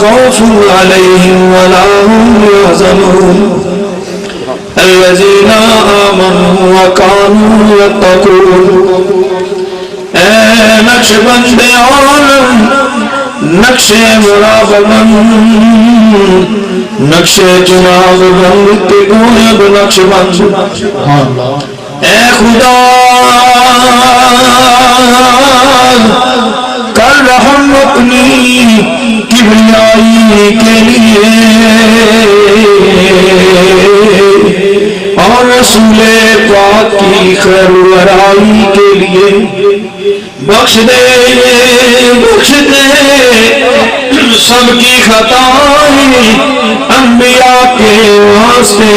خوف عليهم ولا هم يحزنون الذين آمنوا وكانوا يتقون اے نقش بند عالم نقش مراقبن نقش جناب بند تگویب نقش بند اے خدا کر رحم اپنی کبریائی کے لیے اور رسول پاک کی خیر ورائی کے لیے بخش دے سب کی خطائیں انبیاء کے واسطے